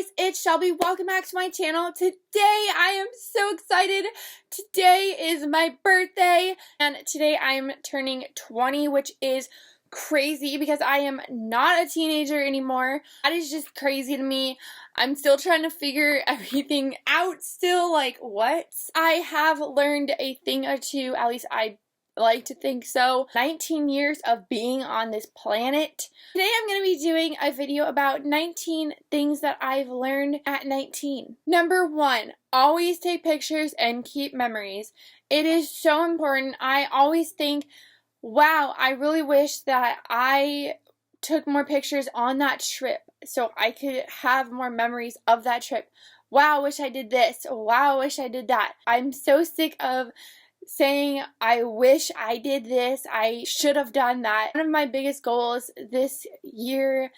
guys, it's Shelby. Welcome back to my channel. Today I am so excited. Today is my birthday and today I am turning 20, which is crazy because I am not a teenager anymore. That is just crazy to me. I'm still trying to figure everything out still, like what? I have learned a thing or two, at least I like to think so. 19 years of being on this planet. Today I'm going to be doing a video about 19 things that I've learned at 19. Number 1, always take pictures and keep memories. It is so important. I always think, wow, I really wish that I took more pictures on that trip so I could have more memories of that trip. Wow, I wish I did this. Wow, I wish I did that. I'm so sick of saying, I wish I did this, I should have done that. One of my biggest goals this year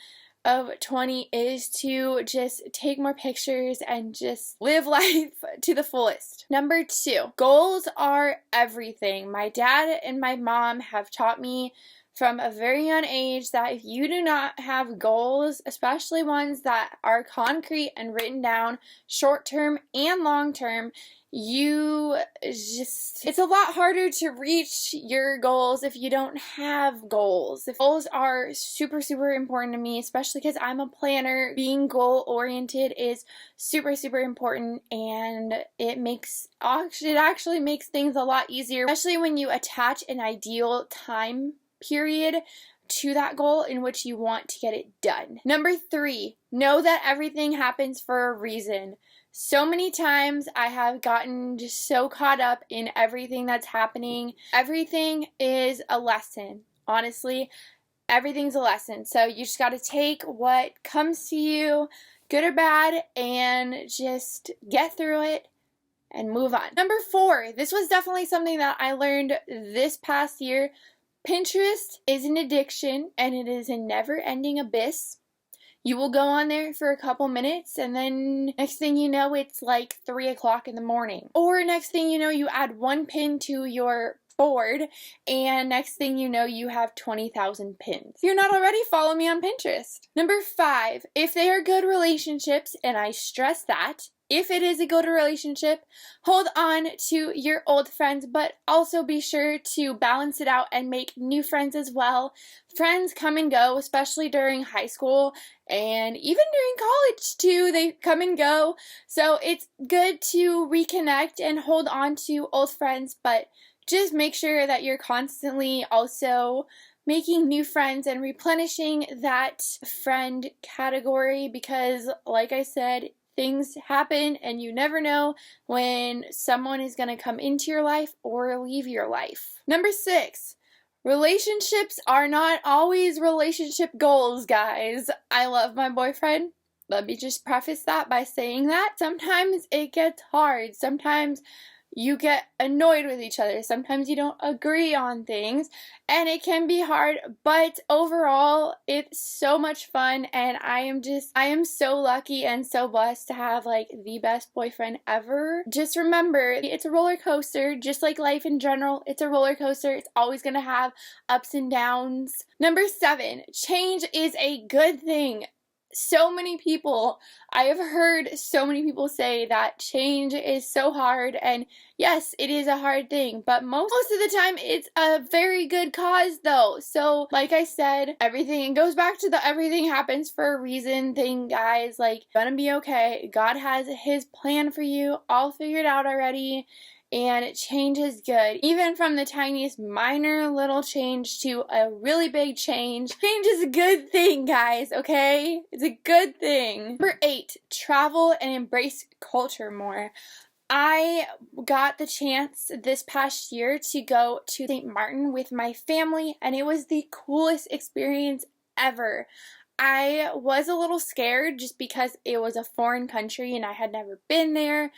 of 20 is to just take more pictures and just live life to the fullest. Number 2, goals are everything. My dad and my mom have taught me from a very young age that if you do not have goals, especially ones that are concrete and written down, short-term and long-term, it's a lot harder to reach your goals if you don't have goals. Goals are super important to me, especially because I'm a planner. Being goal-oriented is super important, and it actually makes things a lot easier, especially when you attach an ideal time period to that goal in which you want to get it done. Number 3, know that everything happens for a reason. So many times I have gotten just so caught up in everything that's happening. Everything is a lesson. Honestly, everything's a lesson. So you just got to take what comes to you, good or bad, and just get through it and move on. Number 4, this was definitely something that I learned this past year. Pinterest is an addiction and it is a never-ending abyss. You will go on there for a couple minutes and then next thing you know it's like 3 o'clock in the morning. Or next thing you know you add one pin to your board and next thing you know you have 20,000 pins. If you're not already, follow me on Pinterest. Number 5, if they are good relationships, and I stress that, if it is a good relationship, hold on to your old friends, but also be sure to balance it out and make new friends as well. Friends come and go, especially during high school and even during college too. They come and go. So it's good to reconnect and hold on to old friends, but just make sure that you're constantly also making new friends and replenishing that friend category because, like I said, things happen and you never know when someone is going to come into your life or leave your life. Number 6, relationships are not always relationship goals, guys. I love my boyfriend. Let me just preface that by saying that sometimes it gets hard. Sometimes you get annoyed with each other. Sometimes you don't agree on things and it can be hard, but overall it's so much fun and I am so lucky and so blessed to have like the best boyfriend ever. Just remember, it's a roller coaster, just like life in general. It's a roller coaster. It's always going to have ups and downs. Number 7, change is a good thing. So many people, I have heard so many people say that change is so hard, and yes, it is a hard thing, but most of the time it's a very good cause though. So like I said, it goes back to the everything happens for a reason thing, guys. Like, you're gonna be okay. God has his plan for you all figured out already. And change is good. Even from the tiniest minor little change to a really big change. Change is a good thing, guys, okay? It's a good thing. Number 8, travel and embrace culture more. I got the chance this past year to go to St. Martin with my family and it was the coolest experience ever. I was a little scared just because it was a foreign country and I had never been there.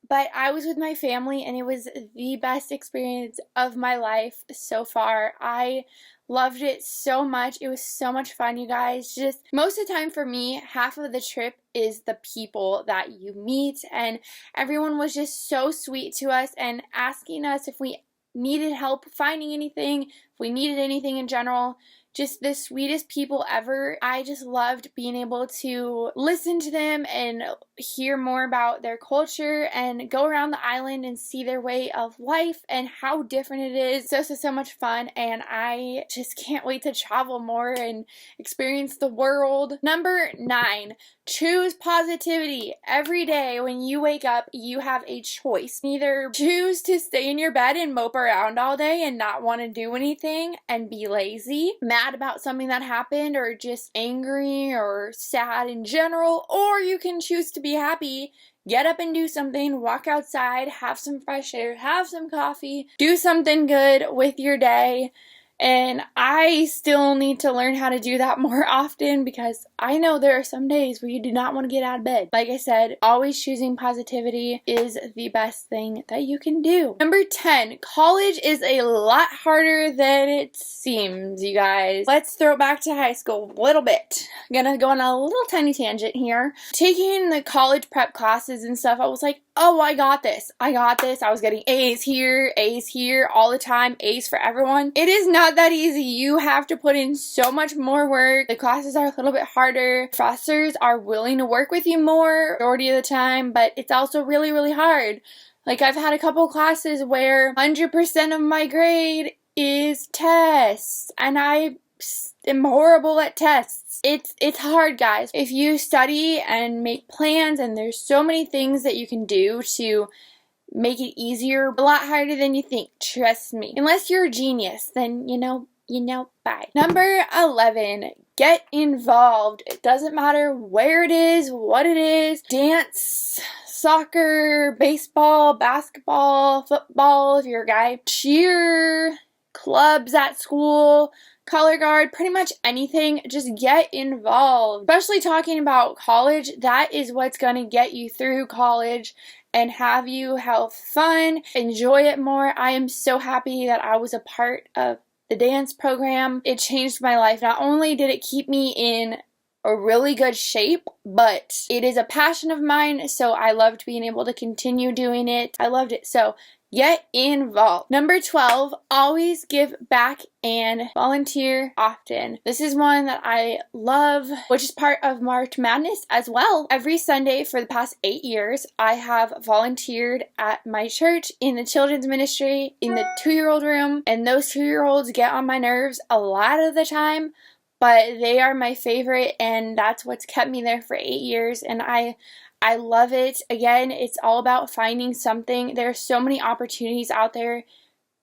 But I was with my family and it was the best experience of my life so far. I loved it so much. It was so much fun, you guys. Just most of the time for me, half of the trip is the people that you meet, and everyone was just so sweet to us and asking us if we needed help finding anything, if we needed anything in general. just the sweetest people ever. I just loved being able to listen to them and hear more about their culture and go around the island and see their way of life and how different it is. So much fun, and I just can't wait to travel more and experience the world. Number 9, choose positivity. Every day when you wake up, you have a choice. Either choose to stay in your bed and mope around all day and not want to do anything and be lazy, mad about something that happened, or just angry or sad in general, or you can choose to be happy. Get up and do something, walk outside, have some fresh air, have some coffee, do something good with your day. And I still need to learn how to do that more often, because I know there are some days where you do not want to get out of bed. Like I said, always choosing positivity is the best thing that you can do. Number 10, college is a lot harder than it seems, you guys. Let's throw it back to high school a little bit. I'm gonna go on a little tiny tangent here. Taking the college prep classes and stuff, I was like, oh, I got this. I was getting A's here all the time, A's for everyone. It is not that easy. You have to put in so much more work. The classes are a little bit harder. Professors are willing to work with you more majority of the time, but it's also really, really hard. Like, I've had a couple classes where 100% of my grade is tests, and I am horrible at tests. It's hard, guys. If you study and make plans, and there's so many things that you can do to make it easier, a lot harder than you think, trust me. Unless you're a genius, then you know, bye. Number 11, get involved. It doesn't matter where it is, what it is. Dance, soccer, baseball, basketball, football if you're a guy, cheer, clubs at school, color guard, pretty much anything. Just get involved. Especially talking about college, that is what's going to get you through college and have you have fun, enjoy it more. I am so happy that I was a part of the dance program. It changed my life. Not only did it keep me in a really good shape, but it is a passion of mine, so I loved being able to continue doing it. I loved it. So get involved. Number 12, always give back and volunteer often. This is one that I love, which is part of March Madness as well. Every Sunday for the past 8 years, I have volunteered at my church in the children's ministry in the 2-year-old room, and those 2-year-olds get on my nerves a lot of the time, but they are my favorite, and that's what's kept me there for 8 years, and I love it. Again, it's all about finding something. There are so many opportunities out there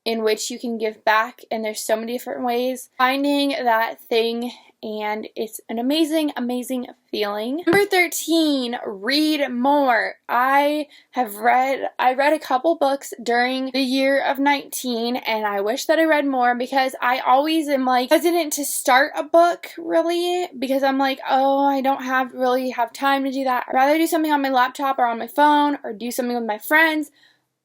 in which you can give back, and there's so many different ways. Finding that thing, and it's an amazing, amazing feeling. Number 13, read more. I read a couple books during the year of 19, and I wish that I read more, because I always am like hesitant to start a book, really, because I'm like, oh, I don't really have time to do that. I'd rather do something on my laptop or on my phone, or do something with my friends.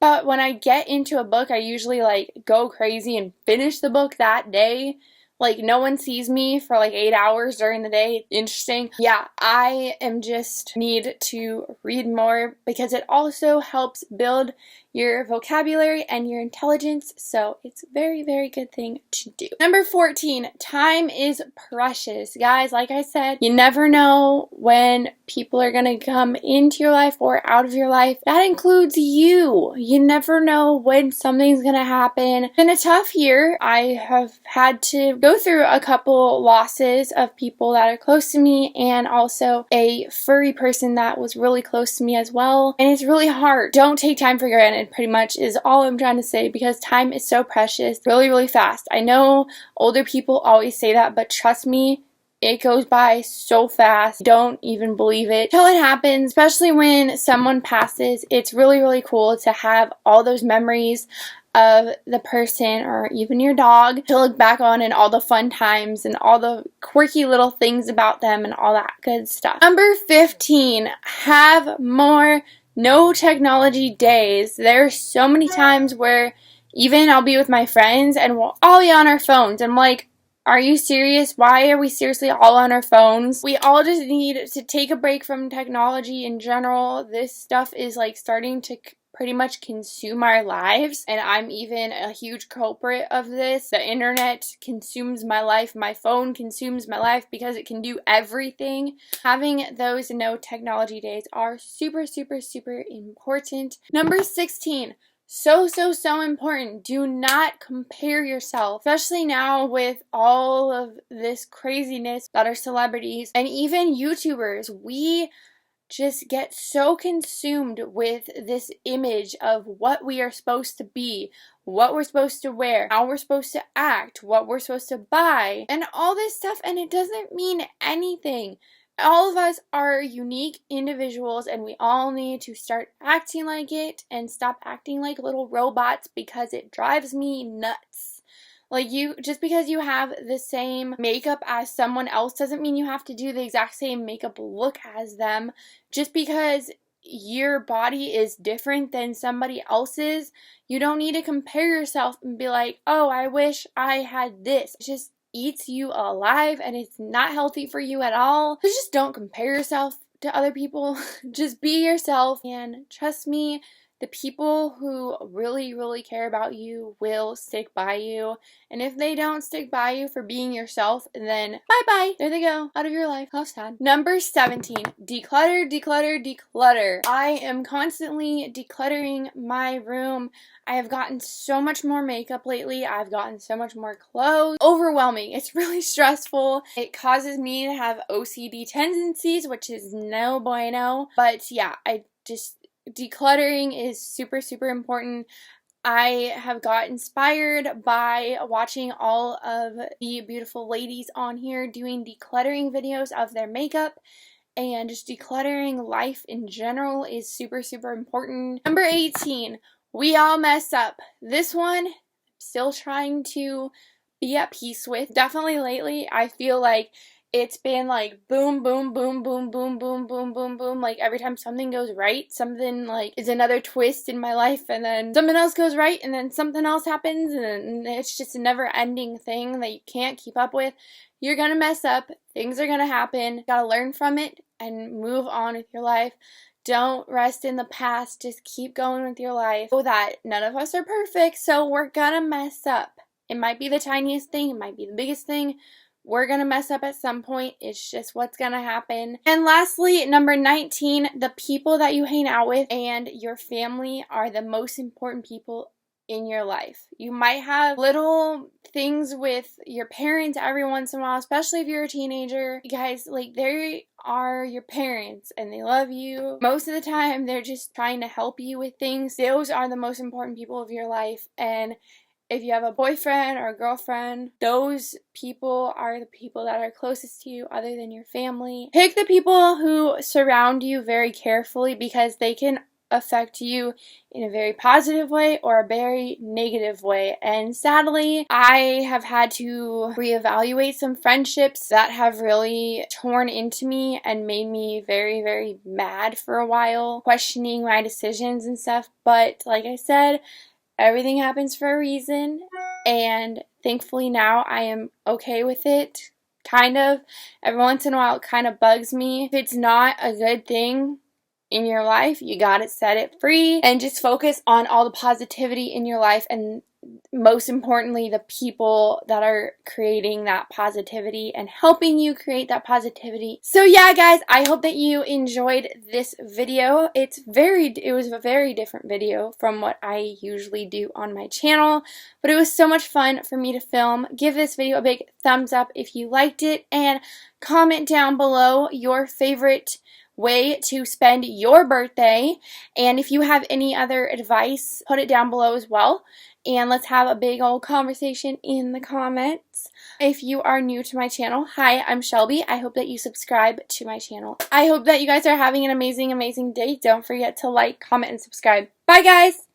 But when I get into a book, I usually like go crazy and finish the book that day. Like, no one sees me for like 8 hours during the day. Interesting. Yeah, I just need to read more, because it also helps build your vocabulary and your intelligence, so it's a very, very good thing to do. Number 14, time is precious. Guys, like I said, you never know when people are going to come into your life or out of your life. That includes you. You never know when something's going to happen. It's been a tough year. I have had to go through a couple losses of people that are close to me, and also a furry person that was really close to me as well. And it's really hard. Don't take time for granted, pretty much is all I'm trying to say, because time is so precious, really, really fast. I know older people always say that, but trust me, it goes by so fast. Don't even believe it till it happens, especially when someone passes. It's really, really cool to have all those memories of the person, or even your dog, to look back on, and all the fun times and all the quirky little things about them and all that good stuff. Number 15, have more no technology days. There are so many times where even I'll be with my friends and we'll all be on our phones. I'm like, are you serious? Why are we seriously all on our phones? We all just need to take a break from technology in general. This stuff is like starting to pretty much consume our lives, and I'm even a huge culprit of this. The internet consumes my life. My phone consumes my life because it can do everything. Having those no technology days are super, super, super important. Number 16. So important. Do not compare yourself, especially now with all of this craziness that are celebrities and even YouTubers. We just get so consumed with this image of what we are supposed to be, what we're supposed to wear, how we're supposed to act, what we're supposed to buy, and all this stuff, and it doesn't mean anything. All of us are unique individuals, and we all need to start acting like it and stop acting like little robots, because it drives me nuts. Like, just because you have the same makeup as someone else doesn't mean you have to do the exact same makeup look as them. Just because your body is different than somebody else's, you don't need to compare yourself and be like, oh, I wish I had this. It just eats you alive, and it's not healthy for you at all. So just don't compare yourself to other people. Just be yourself, and trust me, the people who really, really care about you will stick by you. And if they don't stick by you for being yourself, then bye-bye. There they go. Out of your life. How sad. Number 17. Declutter, declutter, declutter. I am constantly decluttering my room. I have gotten so much more makeup lately. I've gotten so much more clothes. Overwhelming. It's really stressful. It causes me to have OCD tendencies, which is no bueno. But yeah, decluttering is super, super important. I have got inspired by watching all of the beautiful ladies on here doing decluttering videos of their makeup, and just decluttering life in general is super, super important. Number 18, we all mess up. This one, I'm still trying to be at peace with. Definitely lately, I feel like it's been like boom, boom, boom, boom, boom, boom, boom, boom, boom. Like every time something goes right, something like is another twist in my life, and then something else goes right, and then something else happens, and it's just a never-ending thing that you can't keep up with. You're gonna mess up. Things are gonna happen. You gotta learn from it and move on with your life. Don't rest in the past. Just keep going with your life. Know that none of us are perfect, so we're gonna mess up. It might be the tiniest thing. It might be the biggest thing. We're going to mess up at some point. It's just what's going to happen. And lastly, number 19, the people that you hang out with and your family are the most important people in your life. You might have little things with your parents every once in a while, especially if you're a teenager. You guys, like, they are your parents and they love you. Most of the time, they're just trying to help you with things. Those are the most important people of your life. And if you have a boyfriend or a girlfriend, those people are the people that are closest to you other than your family. Pick the people who surround you very carefully, because they can affect you in a very positive way or a very negative way. And sadly, I have had to reevaluate some friendships that have really torn into me and made me very, very mad for a while, questioning my decisions and stuff. But like I said, everything happens for a reason, and thankfully now I am okay with it, kind of. Every once in a while it kind of bugs me. If it's not a good thing in your life, you gotta set it free and just focus on all the positivity in your life, and most importantly, the people that are creating that positivity and helping you create that positivity. So yeah, guys, I hope that you enjoyed this video. It was a very different video from what I usually do on my channel, but it was so much fun for me to film. Give this video a big thumbs up if you liked it, and comment down below your favorite way to spend your birthday, and if you have any other advice, put it down below as well, and let's have a big old conversation in the comments. If you are new to my channel, hi, I'm Shelby. I hope that you subscribe to my channel. I hope that you guys are having an amazing, amazing day. Don't forget to like, comment, and subscribe. Bye, guys!